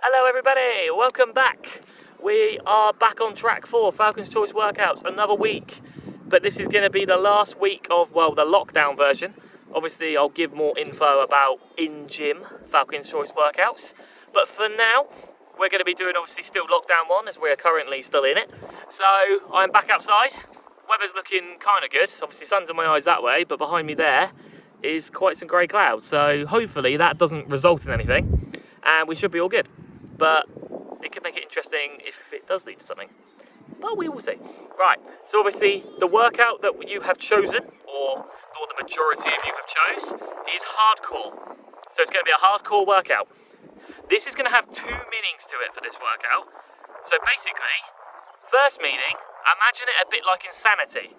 Hello everybody, welcome back. We are back on track for Falcon's Choice Workouts, another week. But this is going to be the last week of, the lockdown version. Obviously I'll give more info about in-gym Falcon's Choice Workouts. But for now, we're going to be doing obviously still lockdown 1 as we are currently still in it. So I'm back outside. Weather's looking kind of good. Obviously sun's in my eyes that way, but behind me there is quite some grey clouds. So hopefully that doesn't result in anything and we should be all good. But it could make it interesting if it does lead to something. But we will see. Right, so obviously the workout that you have chosen, or the majority of you have chose, is hardcore. So it's going to be a hardcore workout. This is going to have 2 meanings to it for this workout. So basically, first meaning, imagine it a bit like insanity.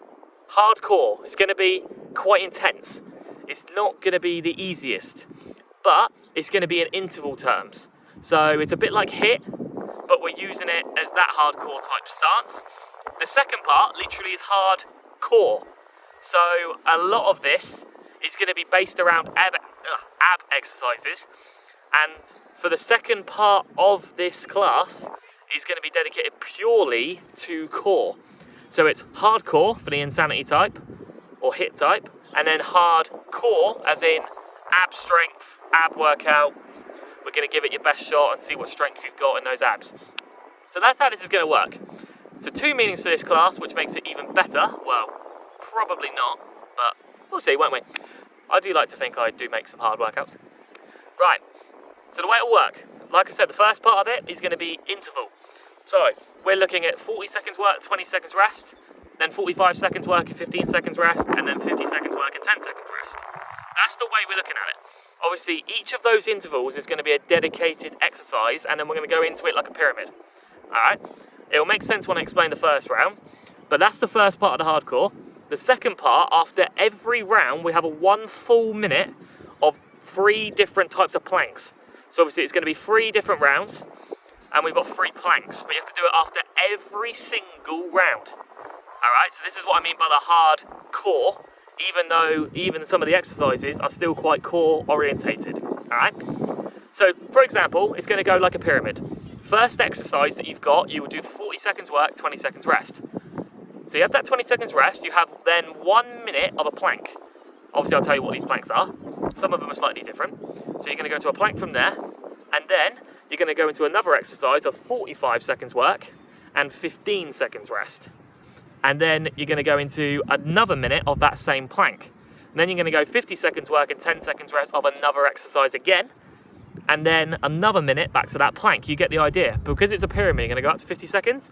Hardcore is going to be quite intense. It's not going to be the easiest, but it's going to be in interval terms. So it's a bit like HIIT, but we're using it as that hardcore type stance. The second part literally is hardcore. So a lot of this is going to be based around ab exercises. And for the second part of this class is going to be dedicated purely to core. So it's hardcore for the insanity type or HIIT type, and then hardcore as in ab strength, ab workout. We're going to give it your best shot and see what strength you've got in those abs. So that's how this is going to work. So 2 meanings to this class, which makes it even better. Well, probably not, but we'll see, won't we? I do like to think I do make some hard workouts. Right, so the way it'll work, like I said, the first part of it is going to be interval. So we're looking at 40 seconds work, 20 seconds rest, then 45 seconds work and 15 seconds rest, and then 50 seconds work and 10 seconds rest. That's the way we're looking at it. Obviously, each of those intervals is going to be a dedicated exercise, and then we're going to go into it like a pyramid. Alright? It'll make sense when I explain the first round, but that's the first part of the hardcore. The second part, after every round, we have a 1 full minute of 3 different types of planks. So obviously it's going to be 3 different rounds, and we've got 3 planks, but you have to do it after every single round. Alright, so this is what I mean by the hardcore, even though some of the exercises are still quite core orientated. Alright? So, for example, it's going to go like a pyramid. First exercise that you've got, you will do for 40 seconds work, 20 seconds rest. So you have that 20 seconds rest, you have then 1 minute of a plank. Obviously I'll tell you what these planks are. Some of them are slightly different. So you're going to go to a plank from there, and then you're going to go into another exercise of 45 seconds work and 15 seconds rest. And then you're going to go into another minute of that same plank. And then you're going to go 50 seconds work and 10 seconds rest of another exercise again. And then another minute back to that plank. You get the idea. Because it's a pyramid, you're going to go up to 50 seconds,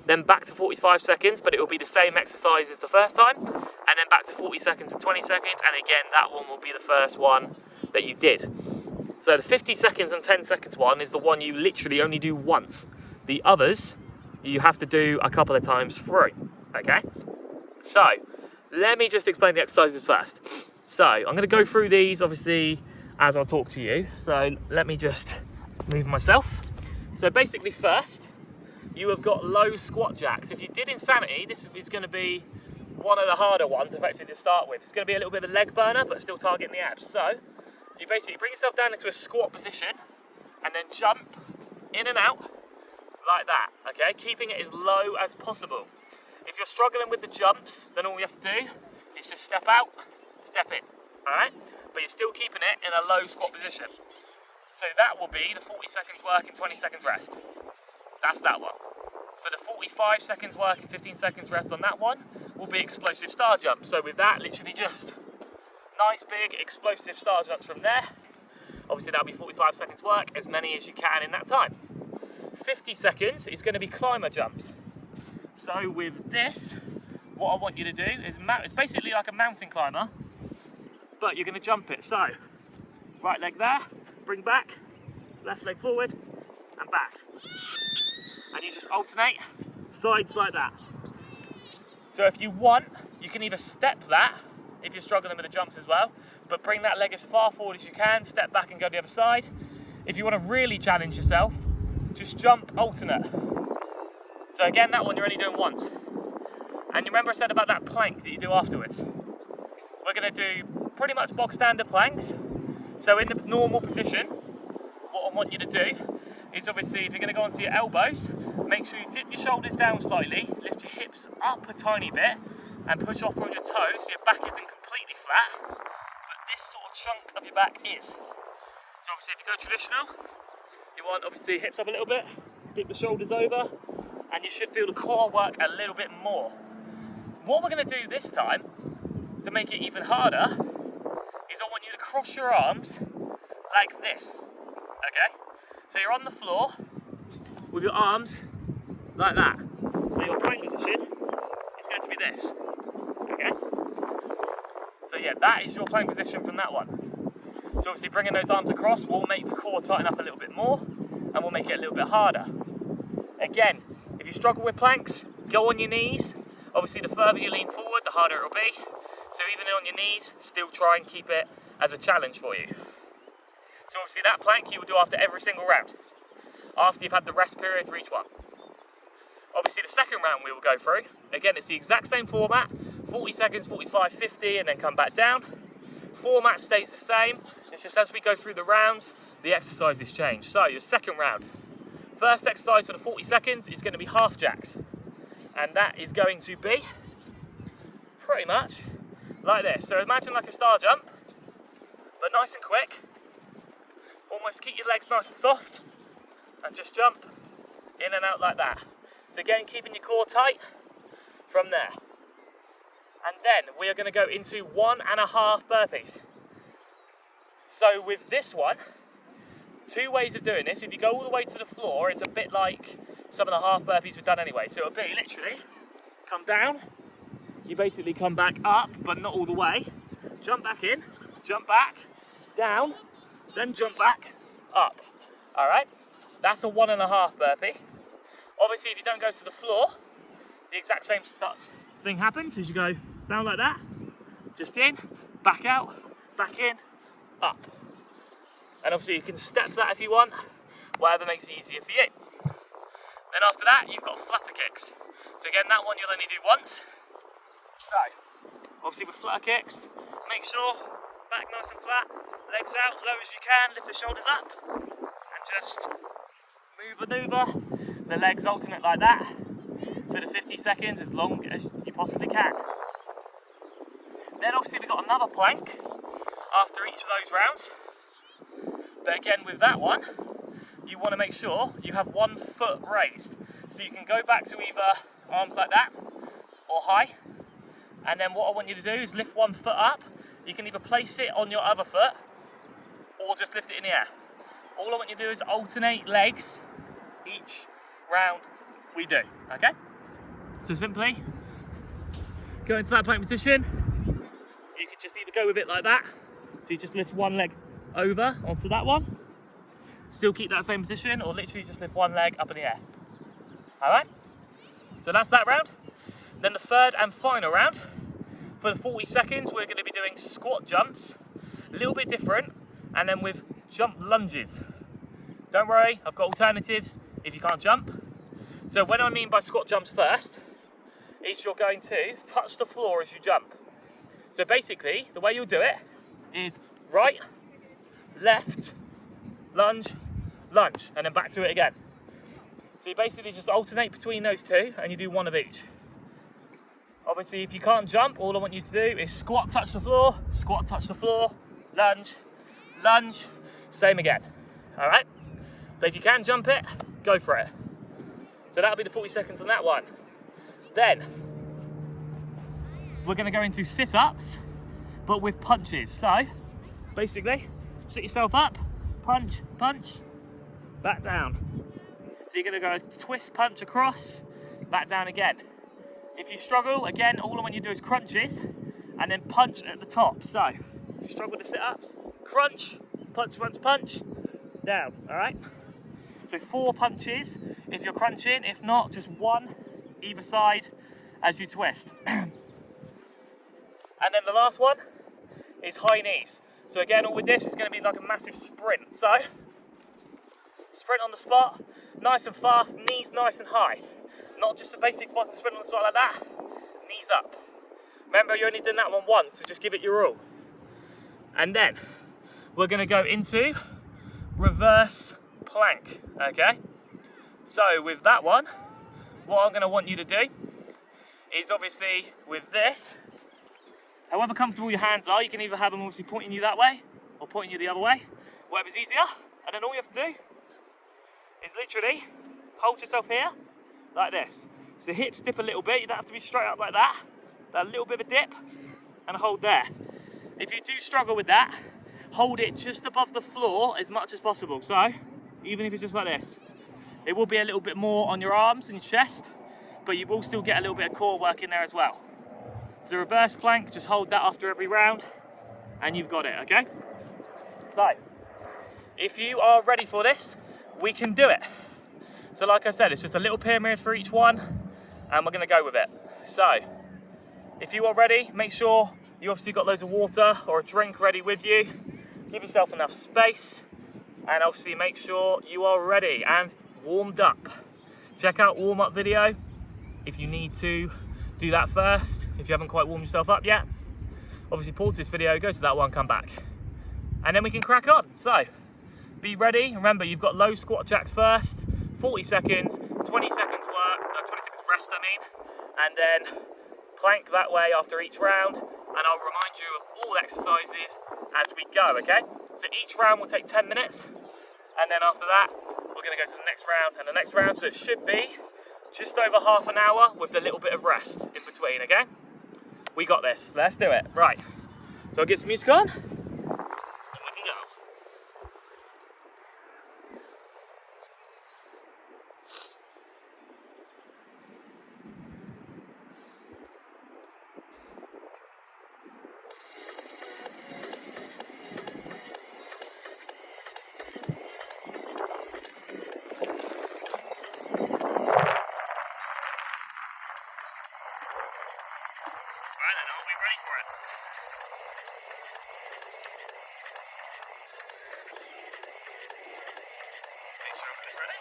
then back to 45 seconds, but it will be the same exercise as the first time, and then back to 40 seconds and 20 seconds, and again, that one will be the first one that you did. So the 50 seconds and 10 seconds one is the one you literally only do once. The others, you have to do a couple of times through. Okay, so let me just explain the exercises first. So I'm going to go through these obviously as I'll talk to you. So let me just move myself. So basically first, you have got low squat jacks. If you did insanity, this is going to be one of the harder ones effectively to start with. It's going to be a little bit of a leg burner, but still targeting the abs. So you basically bring yourself down into a squat position and then jump in and out like that, okay? Keeping it as low as possible. If you're struggling with the jumps, then all you have to do is just step out, step in, alright? But you're still keeping it in a low squat position. So that will be the 40 seconds work and 20 seconds rest. That's that one. For the 45 seconds work and 15 seconds rest on that one, will be explosive star jumps. So with that, literally just nice big explosive star jumps from there. Obviously that'll be 45 seconds work, as many as you can in that time. 50 seconds is going to be climber jumps. So with this, what I want you to do is, it's basically like a mountain climber, but you're going to jump it. So, right leg there, bring back, left leg forward, and back. And you just alternate sides like that. So if you want, you can either step that, if you're struggling with the jumps as well, but bring that leg as far forward as you can, step back and go the other side. If you want to really challenge yourself, just jump alternate. So again, that one you're only doing once. And you remember I said about that plank that you do afterwards? We're going to do pretty much box standard planks. So in the normal position, what I want you to do is obviously if you're going to go onto your elbows, make sure you dip your shoulders down slightly, lift your hips up a tiny bit, and push off from your toes so your back isn't completely flat, but this sort of chunk of your back is. So obviously if you go traditional, you want obviously hips up a little bit, dip the shoulders over, and you should feel the core work a little bit more. What we're going to do this time, to make it even harder, is I want you to cross your arms like this, okay? So you're on the floor with your arms like that. So your plank position is going to be this, okay? So yeah, that is your plank position from that one. So obviously bringing those arms across will make the core tighten up a little bit more and will make it a little bit harder. Again, if you struggle with planks, go on your knees. Obviously the further you lean forward, the harder it will be. So even on your knees, still try and keep it as a challenge for you. So obviously that plank you will do after every single round, after you've had the rest period for each one. Obviously the second round we will go through, again it's the exact same format, 40 seconds, 45, 50 and then come back down. Format stays the same, it's just as we go through the rounds, the exercises change. So your second round, first exercise for the 40 seconds is going to be half jacks. And that is going to be pretty much like this. So imagine like a star jump, but nice and quick. Almost keep your legs nice and soft and just jump in and out like that. So again, keeping your core tight from there. And then we are going to go into 1.5 burpees. So with this one, 2 ways of doing this. If you go all the way to the floor, it's a bit like some of the half burpees we've done anyway. So it'll be literally come down, you basically come back up, but not all the way. Jump back in, jump back, down, then jump back, up. All right, that's a 1.5 burpee. Obviously, if you don't go to the floor, the exact same thing happens as you go down like that, just in, back out, back in, up. And obviously you can step that if you want, whatever makes it easier for you. Then after that, you've got flutter kicks. So again, that one you'll only do once. So, obviously with flutter kicks, make sure back nice and flat, legs out, low as you can, lift the shoulders up, and just maneuver the legs alternate like that for the 50 seconds, as long as you possibly can. Then obviously we've got another plank after each of those rounds. But again, with that one, you want to make sure you have 1 foot raised. So you can go back to either arms like that or high. And then what I want you to do is lift 1 foot up. You can either place it on your other foot or just lift it in the air. All I want you to do is alternate legs each round we do, okay? So simply go into that plank position. You can just either go with it like that. So you just lift 1 leg over onto that one, still keep that same position, or literally just lift 1 leg up in the air. Alright, so that's that round. Then the third and final round, for the 40 seconds, we're going to be doing squat jumps, a little bit different, and then with jump lunges. Don't worry, I've got alternatives if you can't jump. So when I mean by squat jumps first, is you're going to touch the floor as you jump. So basically, the way you'll do it is right, left, lunge, lunge, and then back to it again. So you basically just alternate between those two and you do 1 of each. Obviously, if you can't jump, all I want you to do is squat, touch the floor, lunge, lunge, same again. All right? But if you can jump it, go for it. So that'll be the 40 seconds on that one. Then we're going to go into sit-ups, but with punches. So basically, sit yourself up, punch, punch, back down. So you're going to go twist, punch across, back down again. If you struggle, again, all I want you to do is crunches and then punch at the top. So if you struggle with the sit-ups, crunch, punch, punch, punch, down, all right? So 4 punches if you're crunching, if not, just 1 either side as you twist. And then the last one is high knees. So again, all with this is going to be like a massive sprint. So, sprint on the spot, nice and fast, knees nice and high. Not just a basic sprint on the spot like that, knees up. Remember, you only did that one once, so just give it your all. And then, we're going to go into reverse plank, okay? So with that one, what I'm going to want you to do is obviously with this, however comfortable your hands are, you can either have them obviously pointing you that way or pointing you the other way, whatever's easier. And then all you have to do is literally hold yourself here like this. So hips dip a little bit, you don't have to be straight up like that. That little bit of a dip and hold there. If you do struggle with that, hold it just above the floor as much as possible. So even if it's just like this, it will be a little bit more on your arms and your chest, but you will still get a little bit of core work in there as well. So reverse plank, just hold that after every round and you've got it, okay? So if you are ready for this, we can do it. So like I said, it's just a little pyramid for each one and we're gonna go with it. So if you are ready, make sure you obviously got loads of water or a drink ready with you. Give yourself enough space and obviously make sure you are ready and warmed up. Check out warm-up video if you need to do that first, if you haven't quite warmed yourself up yet. Obviously pause this video, go to that one, come back. And then we can crack on. So, be ready. Remember, you've got low squat jacks first, 40 seconds, 20 seconds work, 20 seconds rest I mean, and then plank that way after each round. And I'll remind you of all exercises as we go, okay? So each round will take 10 minutes, and then after that, we're gonna go to the next round and the next round, so it should be just over half an hour with a little bit of rest in between, okay? We got this, let's do it. Right, so I'll get some music on, and we can go. Right then, are we ready for it? Make sure everybody's ready.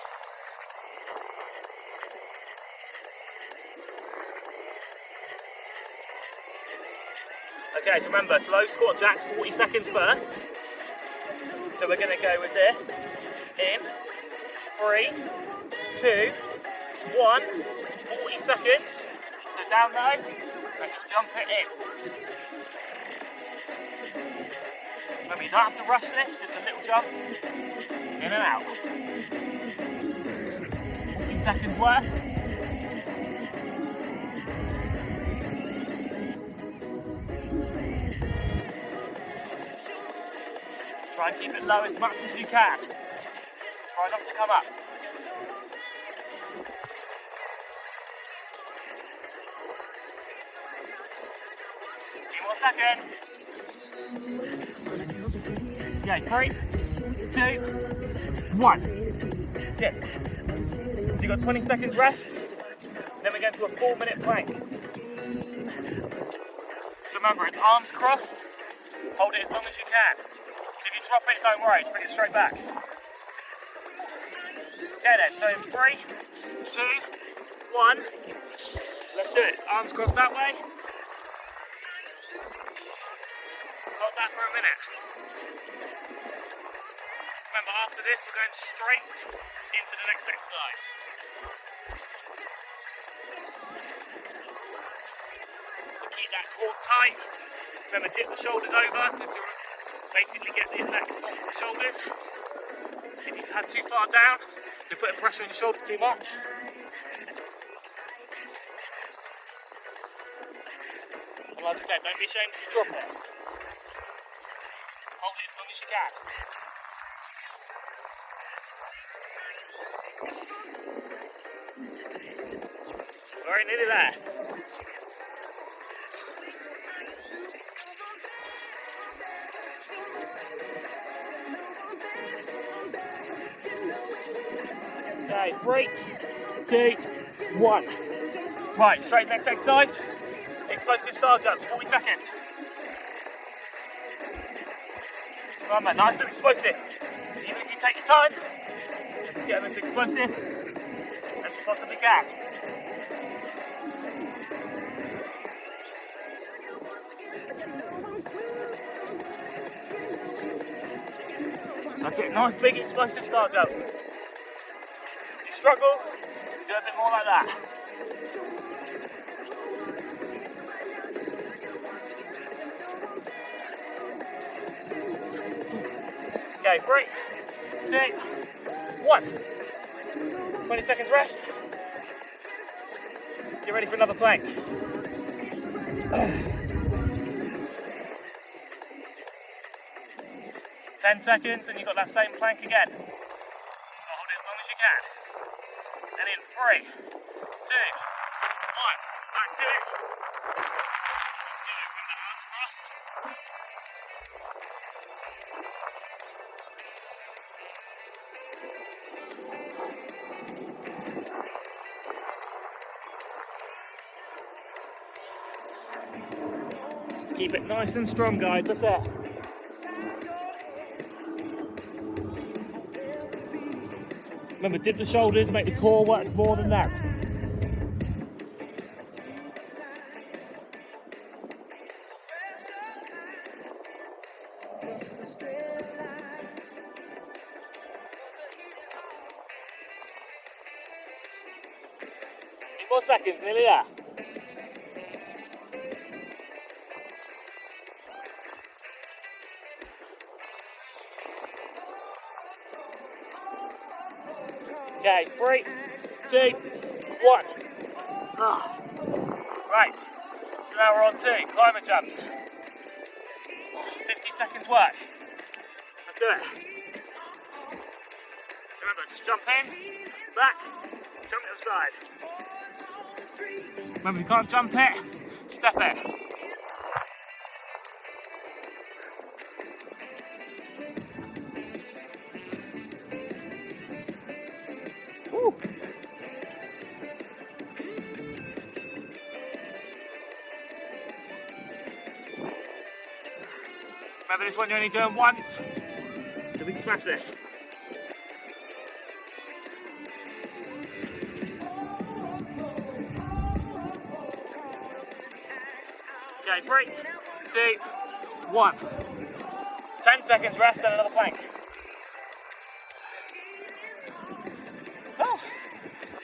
Okay, so remember, slow squat jacks, 40 seconds first. So we're going to go with this in 3, 2, 1, 40 seconds. So down low, and just jump it in. Remember, you don't have to rush this, just a little jump, in and out. 40 seconds worth. Try and keep it low as much as you can. Try not to come up. Few more seconds. Okay, 3, 2, 1. Good. So you've got 20 seconds rest. Then we go into a 4-minute plank. So remember, it's arms crossed. Hold it as long as you can. If you drop it, don't worry, just bring it straight back. Okay then, so in 3, 2, 1. Let's do it. Arms crossed that way. Hold that for a minute. Remember, after this, we're going straight into the next exercise. So keep that core tight. Remember, dip the shoulders over to basically get the effect off the shoulders. If you had too far down, you're putting pressure on your shoulders too much. And like I said, don't be ashamed to drop it. Hold it as long as you can. Very nearly there. Okay, 3, 2, 1. Right, straight next exercise. Explosive start jumps, 40 seconds. Remember, nice and explosive. Even if you take your time, just get them as explosive as you possibly can. That's it, nice big explosive start jump. struggle, do a bit more like that. Okay, 3, 2, 1. 20 seconds rest. Get ready for another plank. 10 seconds and you've got that same plank again. So hold it as long as you can. And in 3, 2, 1, back to it. Let's go, bring the hands crossed. Keep it nice and strong, guys, that's it. Remember, dip the shoulders, make the core work more than that. Few more seconds, nearly there. Okay, 3, 2, 1. Right, so now we're on 2, climber jumps. 50 seconds work. Let's do it. Remember, just jump in, back, jump to the side. Remember, if you can't jump it, step it. Woo. Remember, this one you're only doing once, so we can smash this. Okay, 3, 2, 1. 10 seconds rest and another plank. Oh.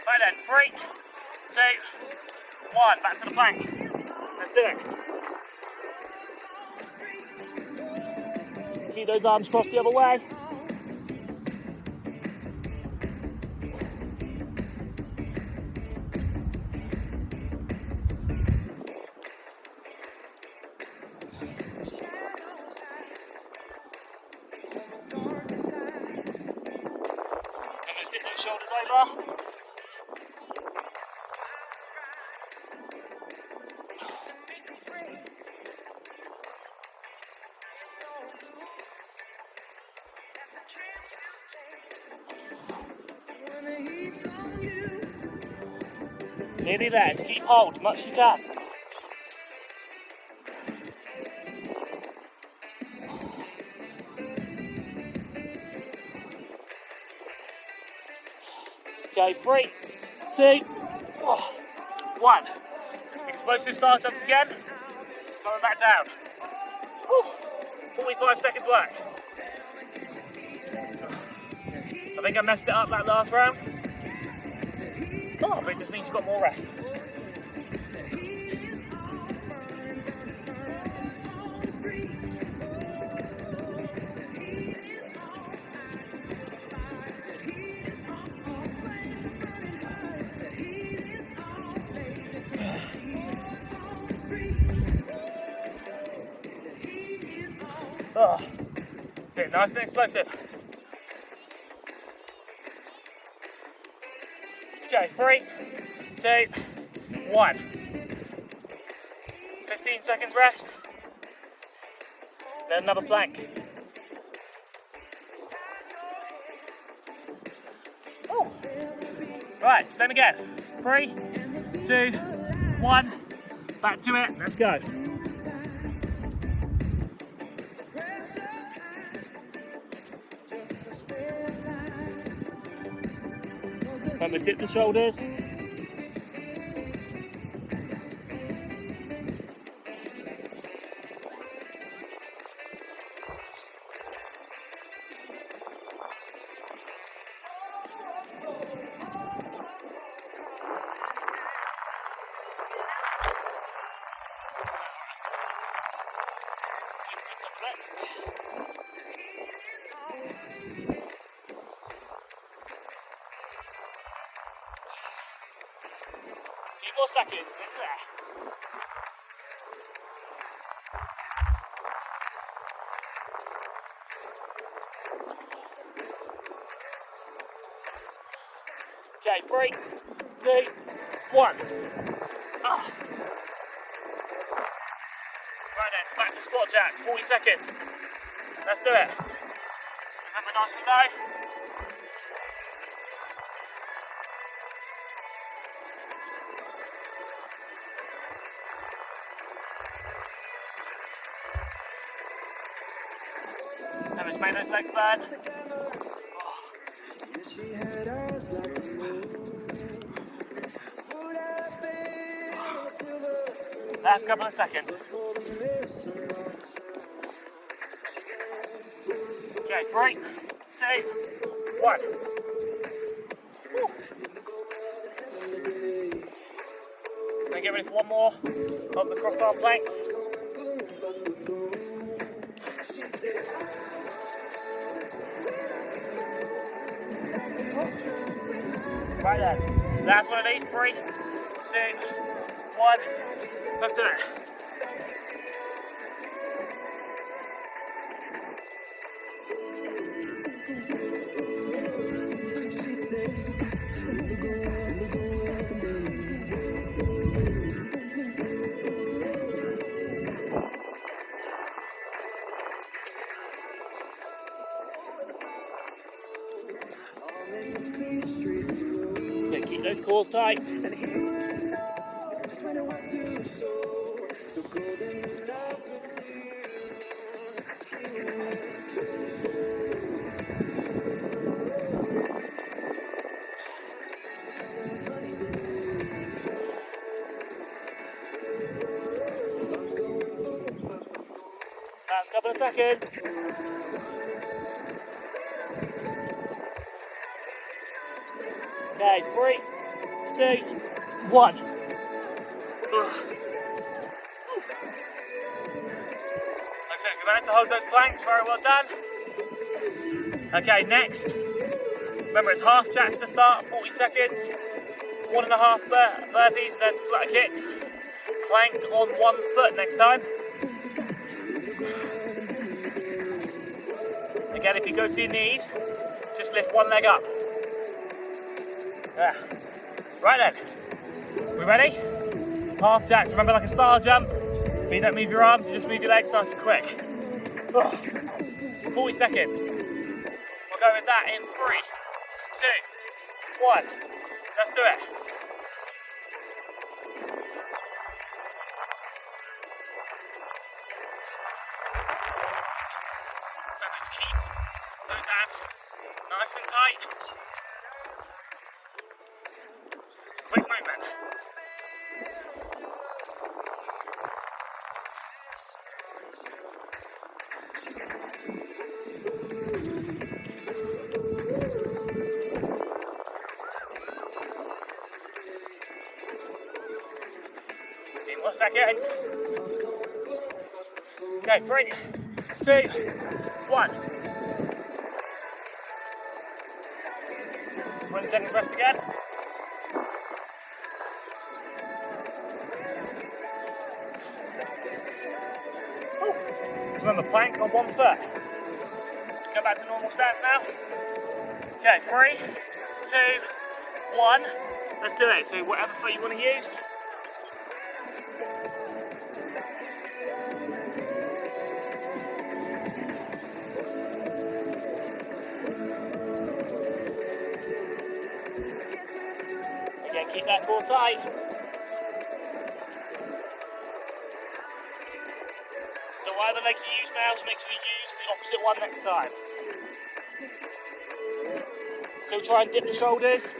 Right then, 3, 2, 1. Back to the plank. Let's do it. Keep those arms crossed the other way. Dip those shoulders over. Nearly there, just keep hold as much as you can. Okay, 3, 2, 1. Explosive start ups again. Going back down. Woo. 45 seconds work. I think I messed it up that last round. Oh, but it just means you've got more rest. Oh, that's it, nice and explosive. Okay, 3, 2, 1. 15 seconds rest. Then another plank. Oh. Right, same again. 3, 2, 1. Back to it. Let's go. Remember, dip the shoulders. more seconds. It's there. Okay, 3, 2, 1. Ah. Right then, it's back to squat jacks, 40 seconds. Let's do it. Remember, nice and low. Remember to make those legs burn. Last couple of seconds. Okay, 3, 2, 1. Then get ready for one more of the cross arm planks. Right then. Last one of these. 3, 2, 1. Let's do it. Yeah, keep those cores tight. Last couple of seconds. Okay, 3, 2, 1. Okay, you managed to hold those planks, very well done. Okay, next. Remember, it's half jacks to start, 40 seconds. 1.5 burpees, then flutter kicks. Plank on one foot next time. Again, if you go to your knees, just lift one leg up. Yeah. Right then, we ready? Half jacks, remember, like a star jump. But you don't move your arms, you just move your legs nice and quick. 40 seconds. We'll go with that in 3, 2, 1. Let's do it. Let's keep those abs nice and tight. Quick movement. More seconds. Okay, 3, 2, 1. 20 seconds rest again. Remember, plank on one foot. Go back to normal stance now. Okay, 3, 2, 1. Let's do it. So whatever foot you want to use. Again, keep that core tight. So whatever leg you use now, just make sure you use the opposite one next time. Still try and dip the shoulders.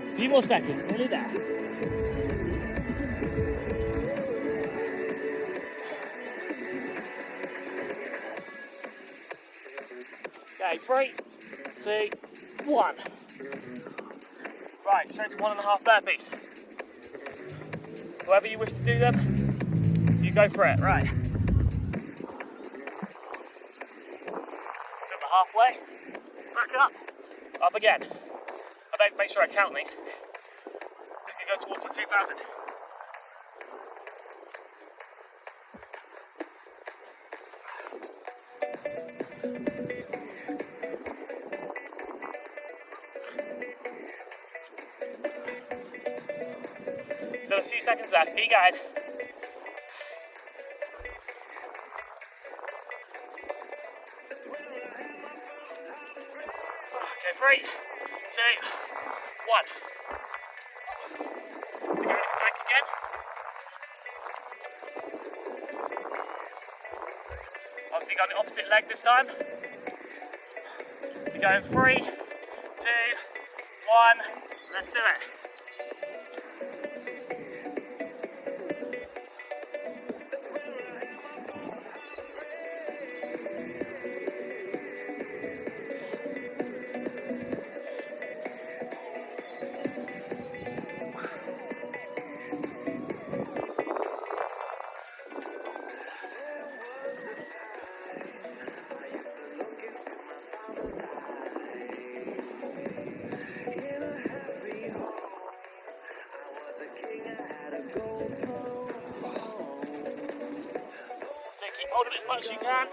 A few more seconds, nearly there. Okay, 3, 2, 1. Right, straight to 1.5 burpees. However you wish to do them, you go for it. Right. Over halfway. Back up. Up again. I better make sure I count these. We can go towards my 2000. Still a few seconds left. Keep going. Okay, 3, 2, 1. We're going back again. Obviously got the opposite leg this time. We're going 3, 2, 1. Let's do it. Hold it as much as you can.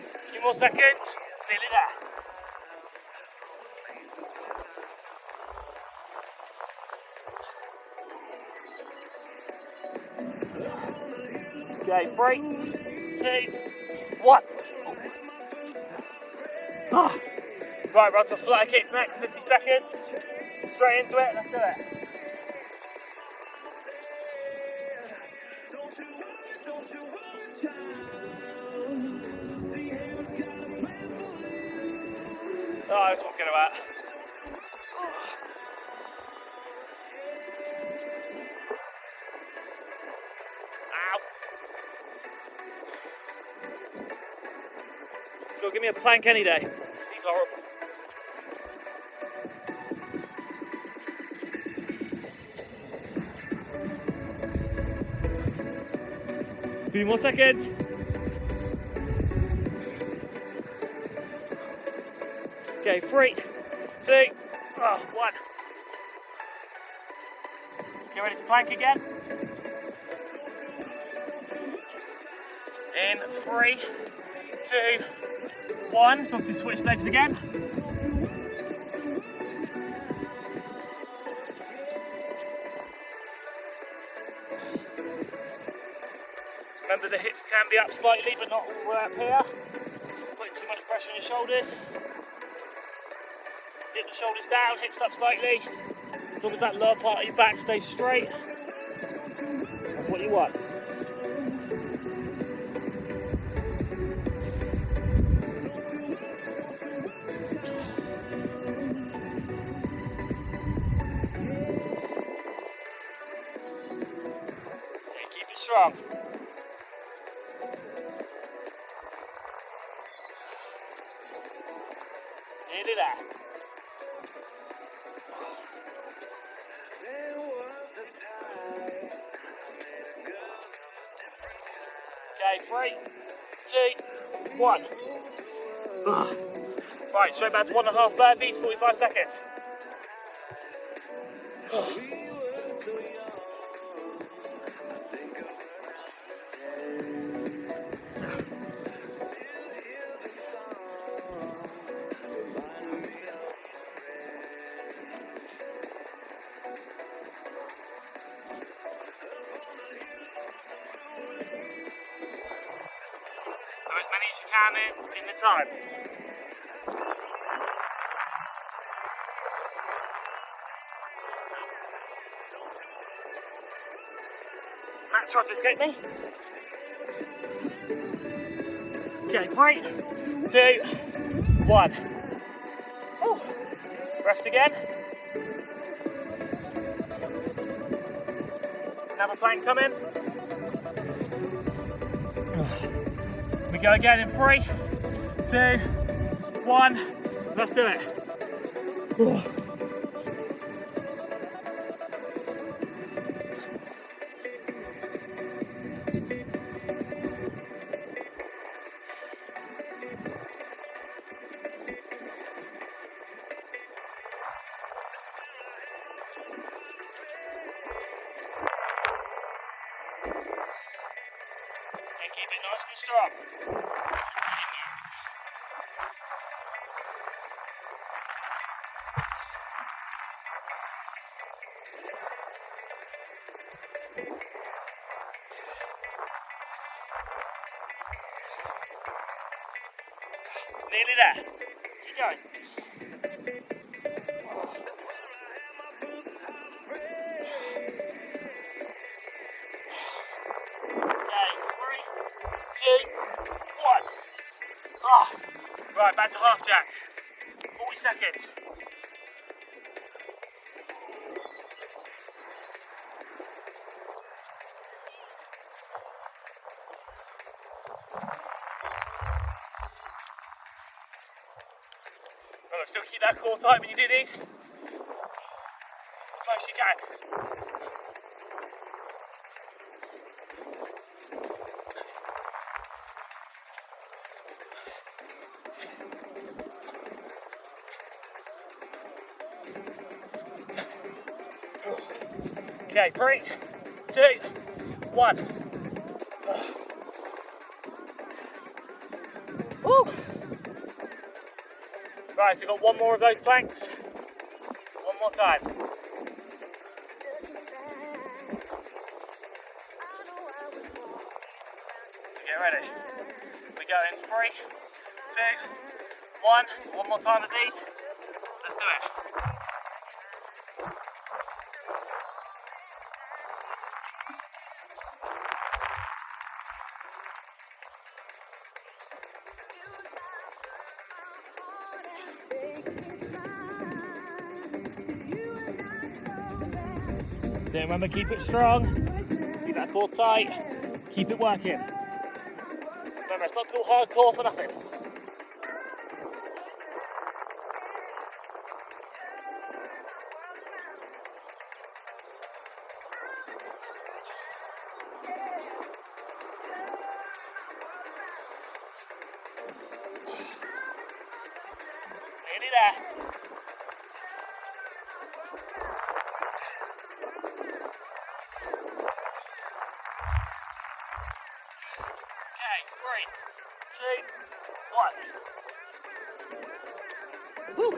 A few more seconds. Nearly there. Okay, 3, 2, 1. Right, we're on to flutter kicks next. 50 seconds. Straight into it. Let's do it. Oh, this one's going to hurt. Ow. Go, give me a plank any day. These are horrible. A few more seconds. Okay, 3, 2, 1. Get ready to plank again. In 3, 2, 1. So obviously switch legs again. Remember the hips can be up slightly, but not all the way up here. Putting too much pressure on your shoulders. Dip the shoulders down, hips up slightly. As long as that lower part of your back stays straight, that's what you want. And keep it strong. Nearly there. Okay, 3, 2, 1. Right, straight back to 1.5 burpees, 45 seconds. As many as you can in the time. Matt tried to escape me. Okay, 3, 2, 1. Ooh. Rest again. Another plank coming. We go again in 3, 2, 1. Let's do it. Nearly there. Keep going. Okay, 3, 2, 1. Ah. Right, back to half jacks. 40 seconds. Remember, still keep that core tight when you do these. As close as you can. Okay, 3, 2, 1. Woo. Right, so we've got one more of those planks. One more time. Get ready. We go in 3, 2, 1. One more time of these. Let's do it. So remember, keep it strong, keep that core tight, keep it working. Remember, it's not too hardcore for nothing. Nearly there. Okay, 3, 2, 1. Woo.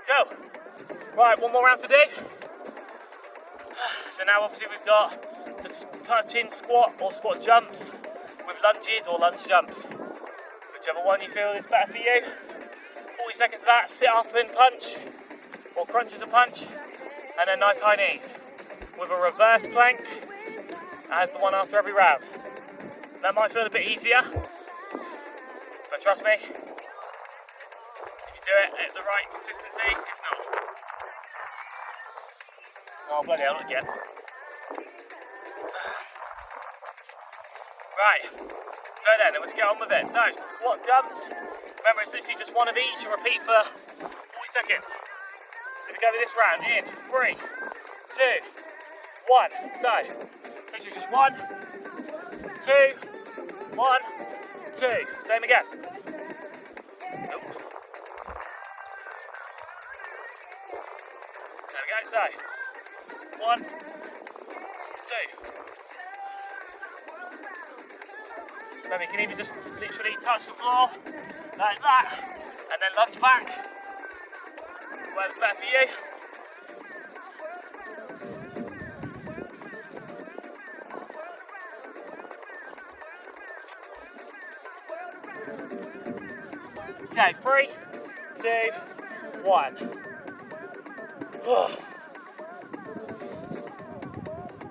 Go. Right, one more round to do. So now obviously we've got the touch-in squat or squat jumps with lunges or lunge jumps. Whichever one you feel is better for you. 40 seconds of that, sit up and punch, or crunch as a punch, and then nice high knees. With a reverse plank as the one after every round. That might feel a bit easier, but trust me, if you do it at the right consistency, it's not. Oh bloody hell, again. Right, so then let's get on with it. So, squat jumps. Remember, it's literally just one of each and repeat for 40 seconds. So we go with this round in 3, 2, 1. So, literally just 1, 2, 1, 2. Same again. Nope. There we go. So, 1, 2. Remember, you can even just literally touch the floor like that, and then lunge back. Whatever's better for you. Okay, 3, 2, 1.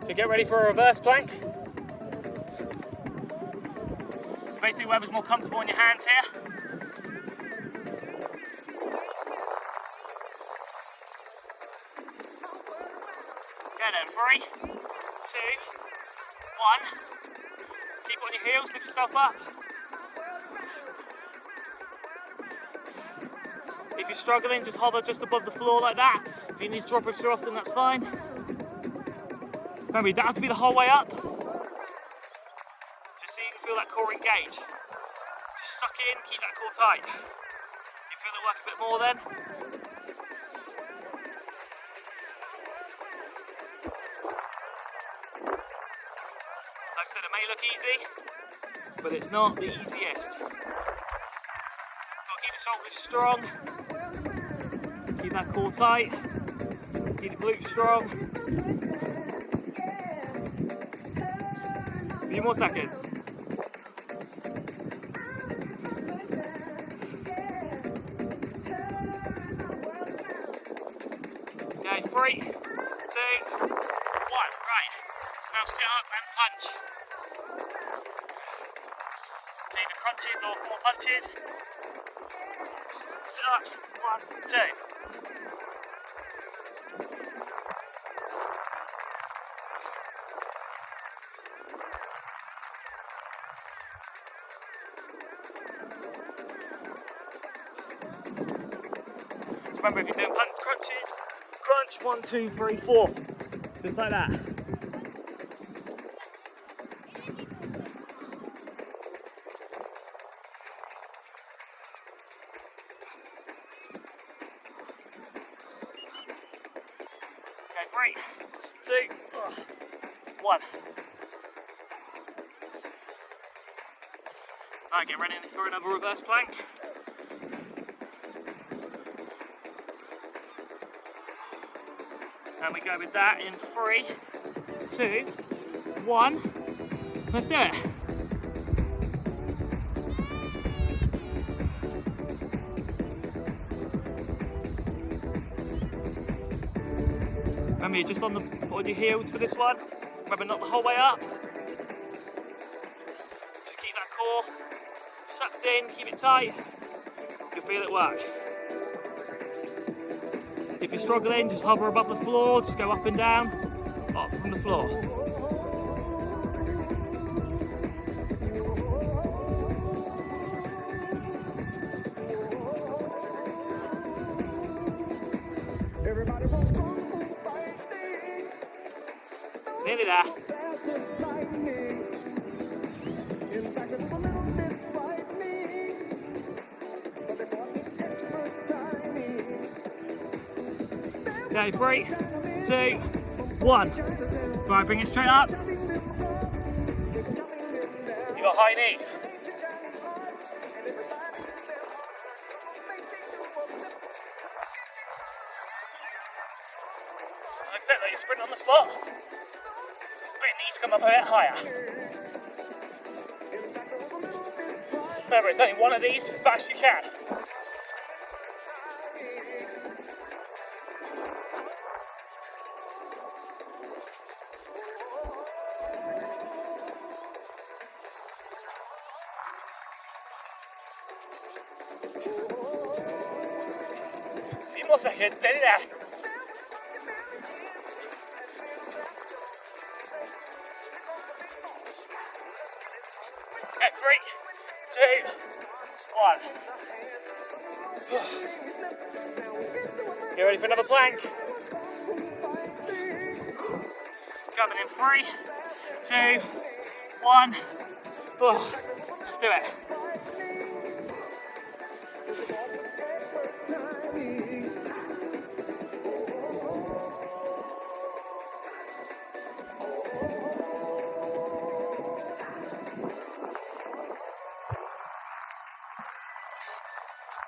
So get ready for a reverse plank. So basically whoever's more comfortable on your hands here. Okay then, 3, 2, 1. Keep on your heels, lift yourself up. If you're struggling, just hover just above the floor like that. If you need to drop it too often, that's fine. Remember, you don't have to be the whole way up. Just so you can feel that core engage. Just suck in, keep that core tight. You feel it work a bit more then. Like I said, it may look easy, but it's not the easiest. Got to keep the shoulders strong. Keep that core tight. Keep the glutes strong. A few more seconds. crunches or 4 punches. Sit-ups, 1, 2. So remember, if you're doing crunches, crunch 1, 2, 3, 4. Just like that. Okay, 3, 2, 1. Alright, get ready for another reverse plank. And we go with that in 3, 2, 1. Let's do it. Remember, you're just on your heels for this one. Remember, not the whole way up. Just keep that core sucked in, keep it tight. You'll feel it work. If you're struggling, just hover above the floor, just go up and down, up from the floor. Nearly there. Okay, 3, 2, 1. Right, bring it straight up. You got high knees. Except that you sprint on the spot. But your knees come up a bit higher. Remember, it's only one of these as fast as you can. Few more seconds, nearly there. Okay, 3, 2, 1. You ready for another plank? Coming in 3, 2, 1. Let's do it.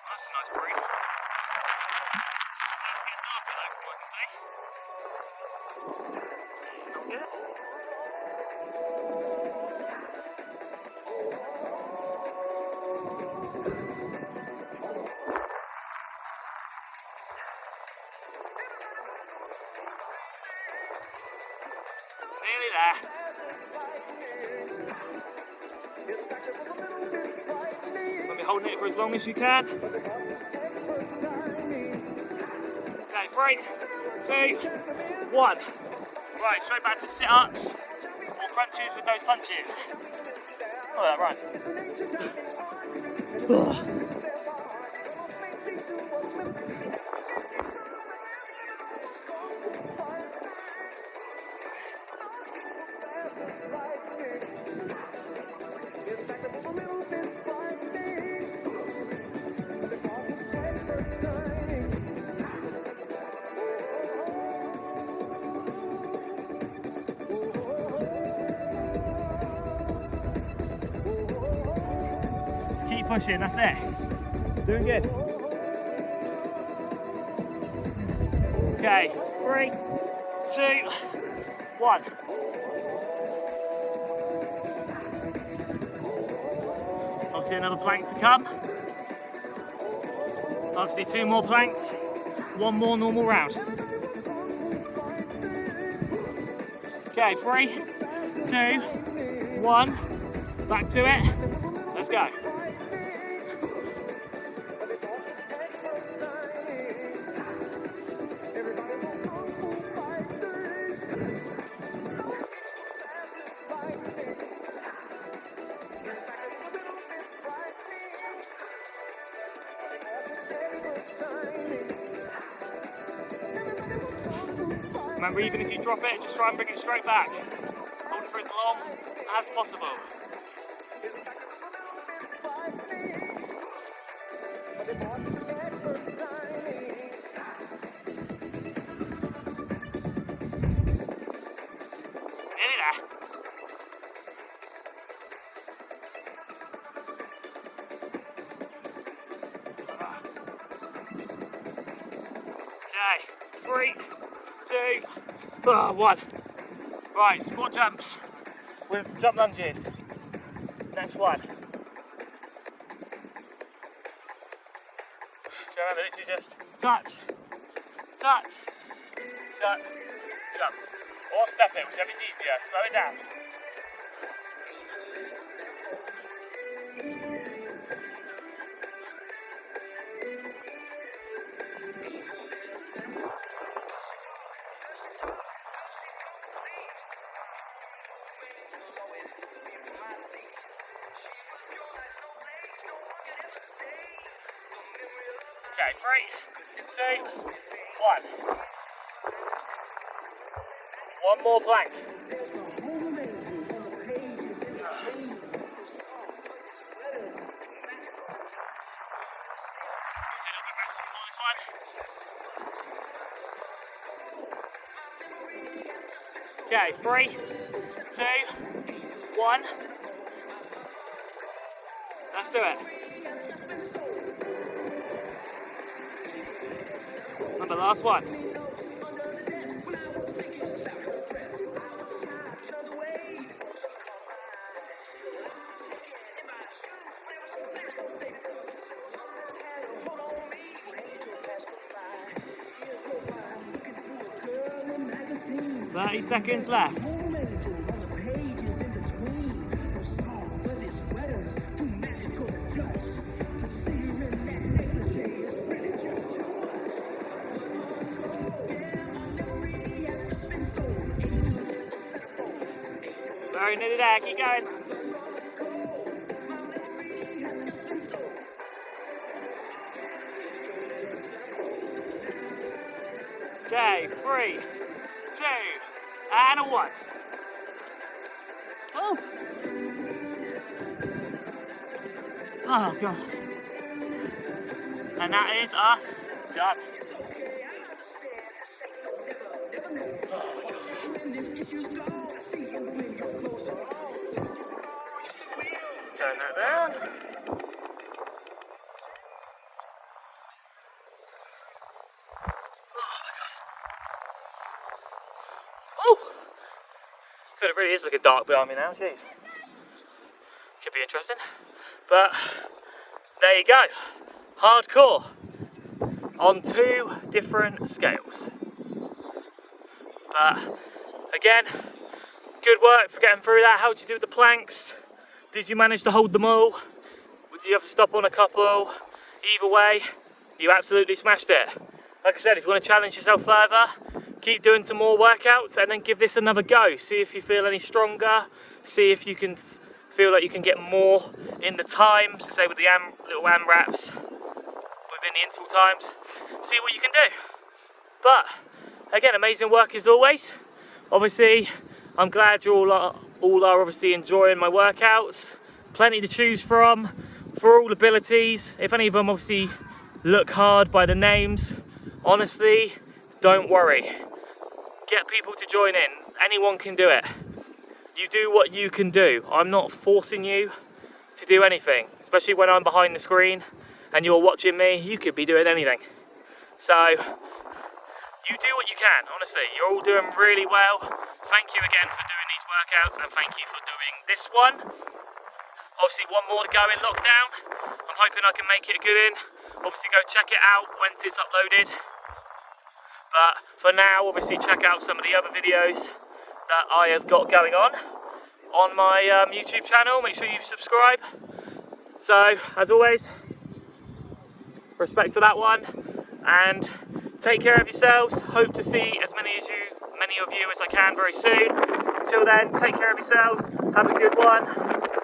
That's a nice breeze. It's getting darker though, from what I can see. Good. Nearly there. Let me hold it for as long as you can. Okay, 3, 2, 1. Right, straight back to sit-ups or crunches with those punches. Oh, that run. Keep pushing, that's it. Doing good. Okay, 3, 2, 1. Obviously another plank to come. Obviously 2 more planks, 1 more normal round. Okay, 3, 2, 1. Back to it. Let's go. Remember, even if you drop it, just try and bring it straight back. Hold it for as long as possible. Nearly there. Okay, 3, 2, 1. Right, squat jumps with jump lunges. Next one. So remember, literally just touch, touch, touch, jump. Or step it, whichever is easier. Slow it down. Okay, 3, 2, 1. One more plank. Okay, 3, 2, 1. Let's do it. And the last one. Seconds left. Very nearly there, keep going. Okay, 3, 2, and a 1. Oh. Oh God. And that is us done. Turn that down. Oh! God, it really is looking dark behind me now, jeez. Could be interesting. But there you go. Hardcore on 2 different scales. But again, good work for getting through that. How did you do with the planks? Did you manage to hold them all? Did you have to stop on a couple? Either way, you absolutely smashed it. Like I said, if you want to challenge yourself further, keep doing some more workouts and then give this another go. See if you feel any stronger. See if you can feel like you can get more in the times, so say with the little AMRAPs within the interval times. See what you can do. But again, amazing work as always. Obviously, I'm glad you all are obviously enjoying my workouts. Plenty to choose from for all abilities. If any of them obviously look hard by the names, honestly, don't worry. Get people to join in. Anyone can do it. You do what you can do. I'm not forcing you to do anything, especially when I'm behind the screen and you're watching me. You could be doing anything. So you do what you can, honestly. You're all doing really well. Thank you again for doing these workouts and thank you for doing this one. Obviously one more to go in lockdown. I'm hoping I can make it a good in. Obviously go check it out once it's uploaded. But for now, obviously check out some of the other videos that I have got going on my YouTube channel. Make sure you subscribe. So, as always, respect to that one, and take care of yourselves. Hope to see as many of you as I can very soon. Until then, take care of yourselves. Have a good one.